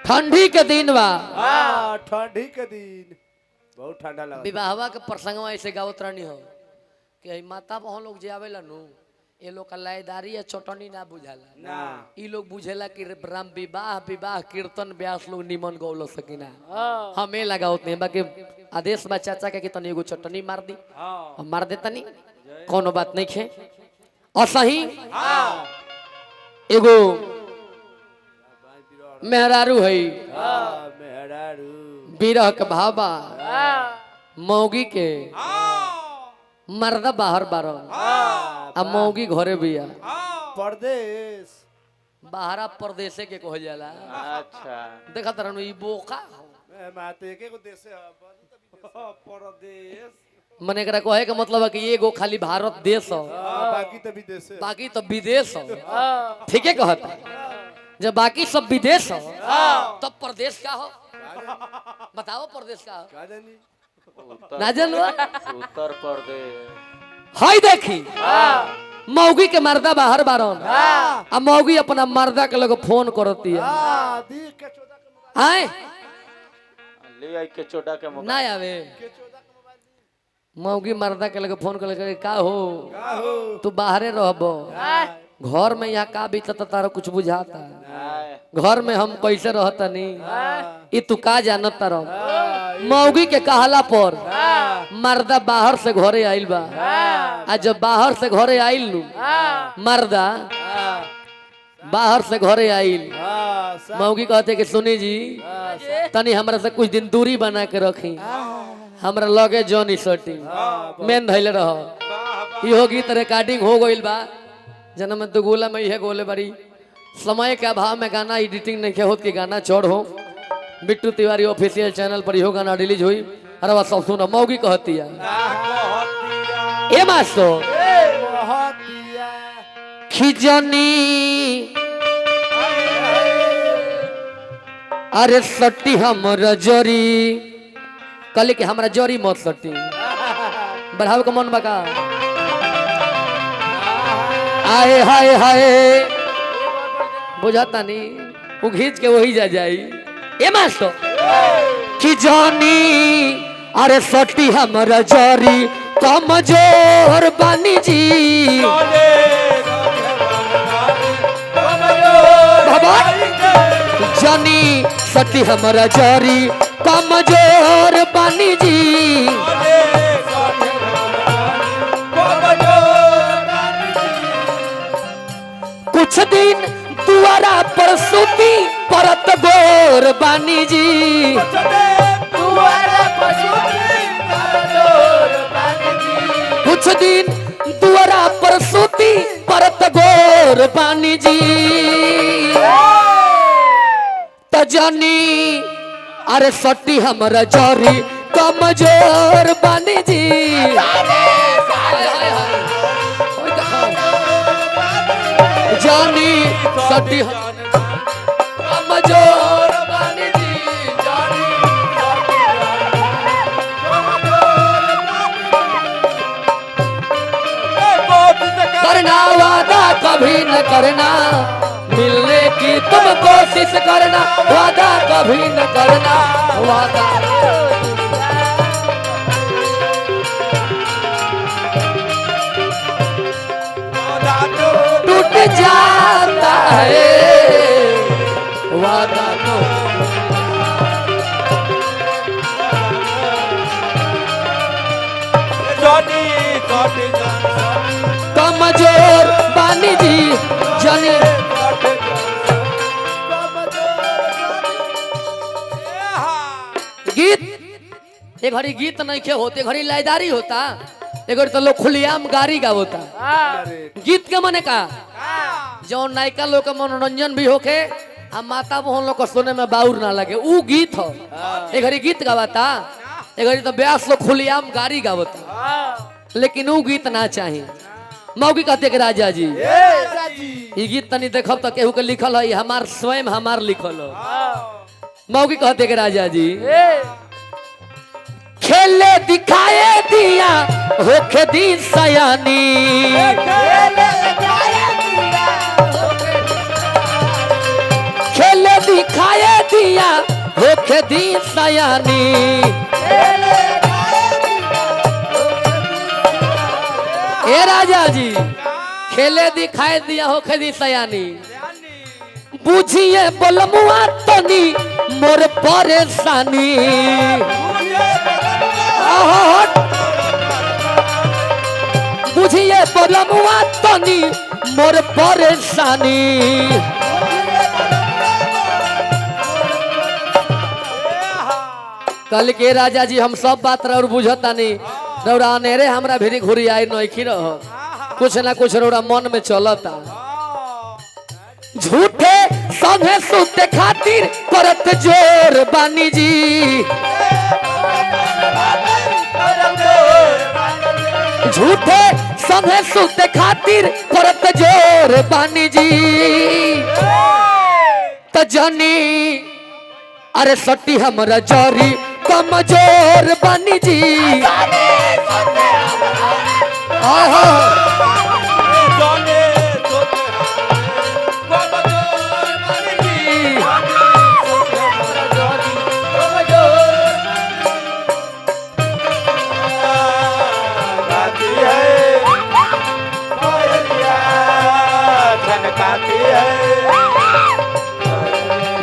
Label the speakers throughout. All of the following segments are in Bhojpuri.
Speaker 1: ठंडी के दिन बा।
Speaker 2: हाँ ठंडी के दिन बहुत ठंडा लगा।
Speaker 1: विवाहवा के प्रसंगवा ऐसे गावत रहनी हो कि माता बहन लोग जे आवेला नु ये लोग का लयदारी या चटनी ना बुझाला
Speaker 2: ना
Speaker 1: ई लोग बुझेला कि राम विवाह विवाह कीर्तन व्यास लोग निमन गौलो सकीना हमें लगावत नहीं बाकी आदेश बा चाचा के कि तनी एगो चटनी मार दी हम मार दे तनी कोनो बात नहीं खे असही एगो मेहरारू है
Speaker 2: मेहरारू
Speaker 1: बिरह के भाबा मौगी के मर्दा बाहर बारन आ मौगी घरे बिया
Speaker 2: परदेश
Speaker 1: बाहरा परदेसे के कहल जाला।
Speaker 3: अच्छा
Speaker 1: देखा तरनु ई बोका
Speaker 2: माते के को देश है परदेश
Speaker 1: मने एकरा कहे के मतलब है कि एगो खाली भारत देश हो
Speaker 2: बाकी तो विदेश है।
Speaker 1: बाकी तो विदेश हो। ठीक है कहता जब बाकी सब विदेश हो तब प्रदेश का हो बताओ प्रदेश का हो
Speaker 2: का जानी
Speaker 1: ना जानवा
Speaker 3: उत्तर प्रदेश
Speaker 1: हाय देखी मौगी के मर्दा बाहर बारन आ मौगी अपना मर्दा के लगे फोन करती है
Speaker 2: दी के 14 के मोबाइल
Speaker 1: आए
Speaker 3: ले आई के चोटा के
Speaker 1: ना आवे मौगी मर्दा के लगे फोन कर का हो तू बाहरे रहबो घर में यहाँ का बीतता तारा कुछ बुझाता घर में हम कैसे रहता नहीं तू का जानत तारा मौगी के कहला पर मर्दा बाहर से घरे आइल बा आ जब बाहर से घरे आइल नु मर्दा बाहर से घरे आइल मौगी कहते कि सुनी जी तनी हमरा से कुछ दिन दूरी बना के रखी हमरा लगे जॉनी सटी मेन धैले रह इहो गीत रिकॉर्डिंग हो गइल बा जन्म में दुगुला में यह गोले बड़ी समय के अभाव में गाना एडिटिंग नहीं होत कि गाना चढ़ हो बिट्टू तिवारी ऑफिशियल चैनल पर इहो गाना रिलीज हुई अरे बस सब सुनो मौगी कहती है ए मास्टर खिजनी अरे सटी हमरा जरी कल के हमरा जरी मत सटी बढ़ावे के मन बका आए हाय हाय बुझाता नहीं वो घींच के वही जा जाई ए मास्टर कि जानी अरे सटी हमरा जरी कमजोर बानी जी बाबा जानी सटी हमरा जरी कमजोर बानी जी कुछ दिन दुआरा पर सूती परत गोर बानी जी कुछ दिन दुआरा पर सूती परत गोर बानी जी तजनी अरे सटी हमरा जरी कमजोर बानी जी जानी सटी कमजोर बानी जी जानी करना वादा कभी न करना मिलने की तुम कोशिश करना वादा कभी न करना वादा टूट जाता है वादा तो कमजोर बानी जी जानी गीत एक घड़ी गीत नहीं खे होते घड़ी लयदारी होता एक घड़ी तो लोग खुलियाम गारी गा होता गीत के मने का जो नायिका लोग का मनोरंजन भी होके आ माता बहन लोग को सुने में बाउर ना लगे ऊ गीत हो एक घड़ी गीत गावता एक घड़ी तो ब्यास लोग खुलियाम गारी गावता लेकिन ऊ गीत ना चाहिए मौगी कहते कि राजा जी ये गीत तनी देखब तो केहू के लिखल है हमार स्वयं हमार लिखल हो मौगी कहते कि राजा जी खेले दिखाए दिया होके दी सयानी खेले दिखाए दी दिया होके दी सयानी। ए राजा जी खेले दिखाए दिया होके दी सयानी। बुझिए बोलमुआ तनी मोर परेशानी। बुझिए बोलमुआ तनी मोर परेशानी। कल के राजा जी हम सब बात रौर बुझतानी रौरा अनेरे हमरा भिरी घुरी आई नइखी रह कुछ ना कुछ रौरा मन में चलता। झूठे संगे सुते खातिर करत जोर बानी जी। झूठे संगे सुते खातिर करत जोर बानी जी। त जानी अरे सटी हमरा जोरी कमजोर बानी जी।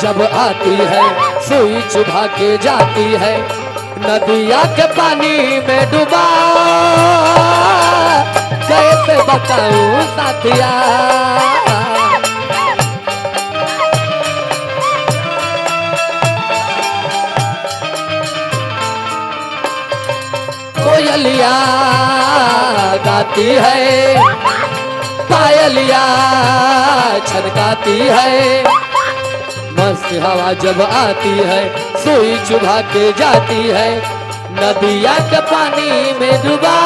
Speaker 1: जब आती है सुई चुभा के जाती है नदिया के पानी में डूबा। कैसे बताऊं साथिया कोयलिया गाती है पायलिया छनकाती है। मस्त हवा जब आती है सुई चुभा के जाती है नदिया के पानी में डूबा।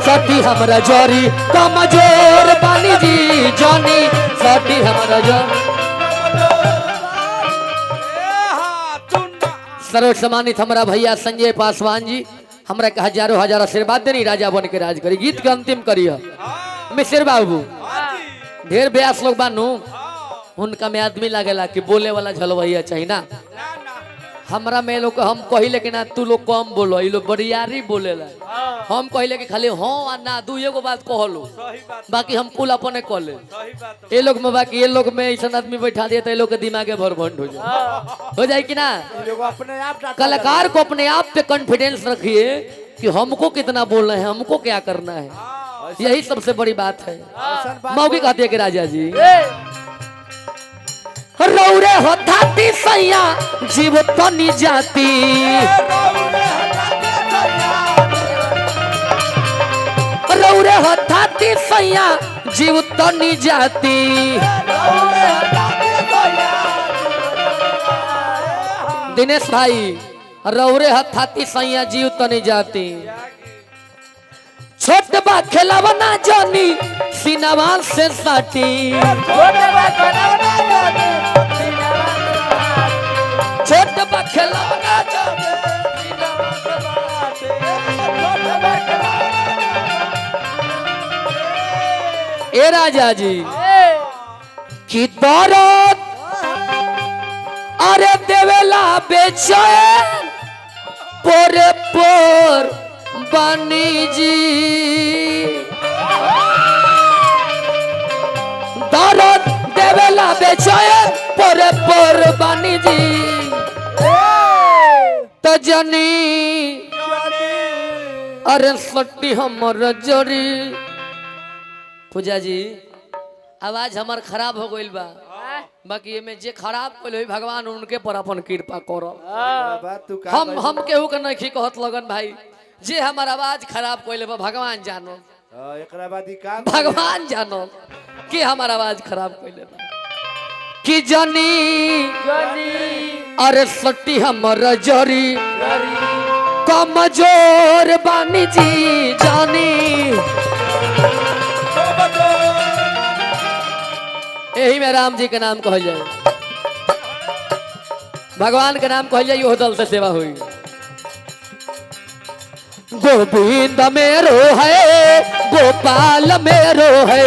Speaker 1: सटी हमरा जोरी कमजोर बानी जी। जानी सटी हमरा जोरी। सर्व सम्मानित हमारा भैया संजय पासवान जी हमरा के हजारों हजार आशीर्वाद देनी राजा बन के राज करी। गीत के अंतिम करिए मिश्र बाबू ढेर ब्यास लोग बानू उनका में आदमी लागेला कि बोले वाला झलवैया चाहिए ना। हमरा में लोग हम कहिले कि ना तू लोग कम बोलो ये लोग बड़ियारी बोलेला। हम कहिले कि खाली हाँ आ ना दू एगो बात कहलो बाकी हम कुल अपने कहले। ये लोग में बाकी ये लोग में ऐसा आदमी बैठा दिया तो ये लोग के दिमागे भरभंड हो जाए कि ना। कलाकार को अपने आप पे कॉन्फिडेंस रखिए कि हमको कितना बोलना है हमको क्या करना है। यही सबसे बड़ी बात है। मौगी कहती है कि राजा जी रौरे होताती सैया जीव तनी जाती। रौरे होताती सैया जीव तनी जाती। दिनेश भाई रौरे हथाती सैया जीव तनी जाती। छोट बा खेलवना जानी सिनवा से साटी। छोट बा खेलवना जानी ए राजा जी की दौरत अरे देवेला बेचैन पोरे पोर बनी जी। दौरत देवेला बेचैन पोरे पोर बनी जी। तो जनी अरे सट्टी हमर जोरी। पूजा जी आवाज हमार खराब हो गइल बा बाकी ये में जे खराब कइल होई भगवान उनके पर अपन कृपा करब। हम केहू के नहीं कहत लगन भाई जे हमार आवाज खराब कइले बा भगवान जानो।
Speaker 2: एकरा बाद ई का
Speaker 1: भगवान जानो कि हमार आवाज खराब कइले बा कि जानी अरे सट्टी हमर जोरी कमजोर बानी जी। जानी यही में राम जी के नाम कह जाए। भगवान के नाम कहल जाइए दल से सेवा हुई। गोविंद मेरो है गोपाल मेरो है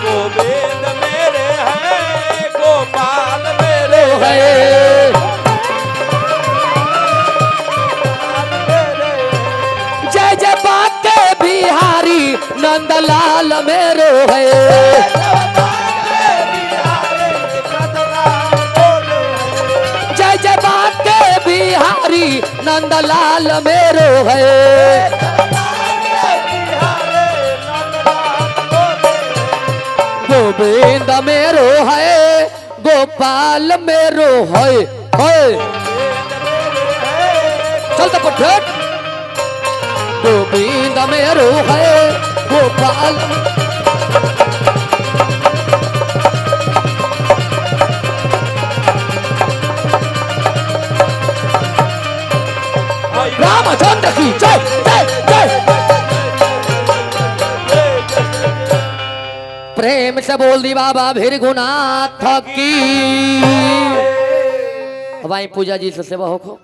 Speaker 2: गोविंद मेरे हैं गोपाल मेरे
Speaker 1: है। जय जय बाके बिहारी नंदलाल मेरो है। जय जय बाके बिहारी नंदलाल मेरो है। गोविंद मेरो है गोपाल मेरो है। चल तो पठेट। गोविंद मेरो है गोपाल। रामचंद्र की जय जय जय। प्रेम से बोल दी बाबा भृगुनाथ की। भाई पूजा जी से सेवा हो।